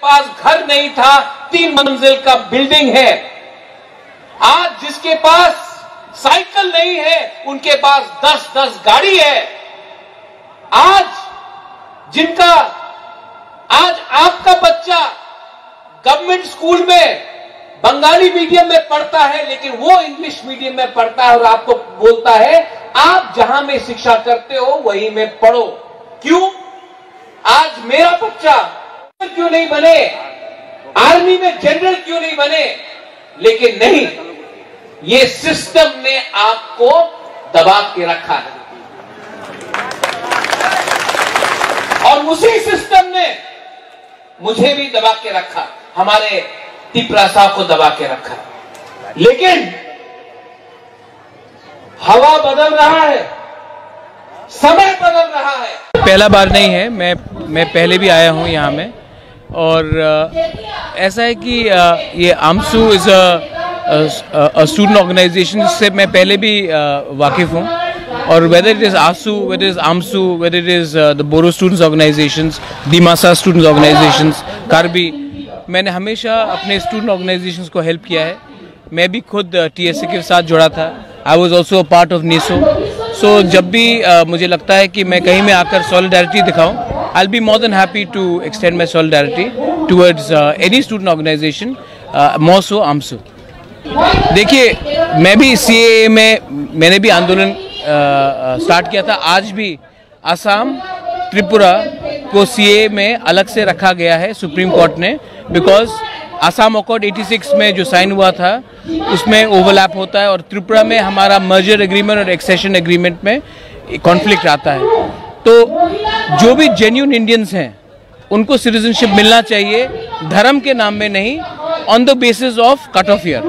पास घर नहीं था, 3 मंजिल का बिल्डिंग है। आज जिसके पास साइकिल नहीं है, उनके पास 10-10 गाड़ी है। आज आपका बच्चा गवर्नमेंट स्कूल में बंगाली मीडियम में पढ़ता है, लेकिन वो इंग्लिश मीडियम में पढ़ता है और आपको बोलता है आप जहां में शिक्षा करते हो वहीं में पढ़ो। क्यों? आज मेरा बच्चा क्यों नहीं बने, आर्मी में जनरल क्यों नहीं बने? लेकिन नहीं, ये सिस्टम ने आपको दबा के रखा है और उसी सिस्टम ने मुझे भी दबा के रखा, हमारे तिपरा साहब को दबा के रखा। लेकिन हवा बदल रहा है, समय बदल रहा है। पहला बार नहीं है, मैं पहले भी आया हूं यहां में। और ऐसा है कि ये AAMSU is a student organisation जिससे मैं पहले भी वाकिफ हूं। और whether it is AASU, whether is AAMSU, whether it is the Bodo students organisations, Dimasa students organisations, Karbi, मैंने हमेशा अपने स्टूडेंट ऑर्गेनाइजेशंस को हेल्प किया है। मैं भी खुद टीएसए के साथ जुड़ा था। I was also a part of NESO. So जब भी मुझे लगता है कि मैं कहीं में आकर सॉलिडारिटी दिखाऊं, I will be more than happy to extend my solidarity towards any student organisation, more so AAMSU. देखिए, मैं भी सीएए में मैंने भी आंदोलन स्टार्ट किया था। आज भी असम, त्रिपुरा को सीएए में अलग से रखा गया है सुप्रीम कोर्ट ने, बिकॉज असम अकॉर्ड 86 में जो साइन हुआ था उसमें ओवरलैप होता है और त्रिपुरा में हमारा मर्जर एग्रीमेंट और एक्सेशन एग्रीमेंट में कॉन्फ्लिक्ट आता है। तो जो भी जेन्युइन इंडियंस हैं उनको सिटीजनशिप मिलना चाहिए, धर्म के नाम में नहीं, on the basis of cut off year,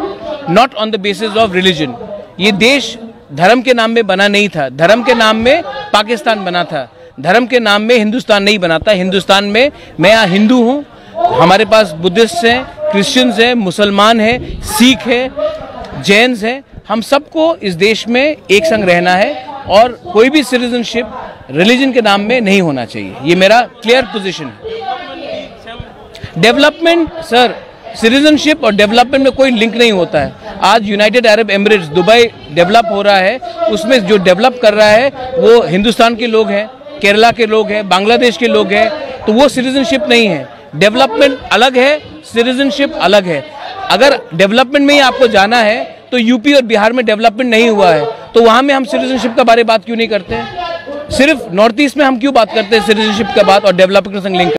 not on the basis of religion. ये देश धर्म के नाम में बना नहीं था, धर्म के नाम में पाकिस्तान बना था, धर्म के नाम में हिंदुस्तान नहीं बना था। हिंदुस्तान में मैं यहाँ हिंदू हूँ, हमारे पास बुद्धिस्ट हैं, क्रिश्चियंस हैं, मुसलमान हैं, सिख हैं, जैन्स हैं, हम सबको इस देश में एक संग रहना है और कोई भी सिटीजनशिप रिलीजन के नाम में नहीं होना चाहिए। ये मेरा क्लियर पोजीशन है। डेवलपमेंट सर, सिटीजनशिप और डेवलपमेंट में कोई लिंक नहीं होता है। आज United Arab Emirates, Dubai develop हो रहा है, उसमें जो डेवलप कर रहा है वो हिंदुस्तान के लोग हैं, केरला के लोग हैं, बांग्लादेश के लोग हैं, तो वो सिटीजनशिप नहीं है। डेवलपमेंट अलग है, सिटीजनशिप अलग है। अगर डेवलपमेंट में ही आपको जाना है तो यूपी और बिहार में डेवलपमेंट नहीं हुआ है, तो वहां में हम सिटीजनशिप के बारे में बात क्यों नहीं करते हैं? सिर्फ नॉर्थ ईस्ट में हम क्यों बात करते हैं सिटीजनशिप का बात और डेवलपमेंट के संग लिंक?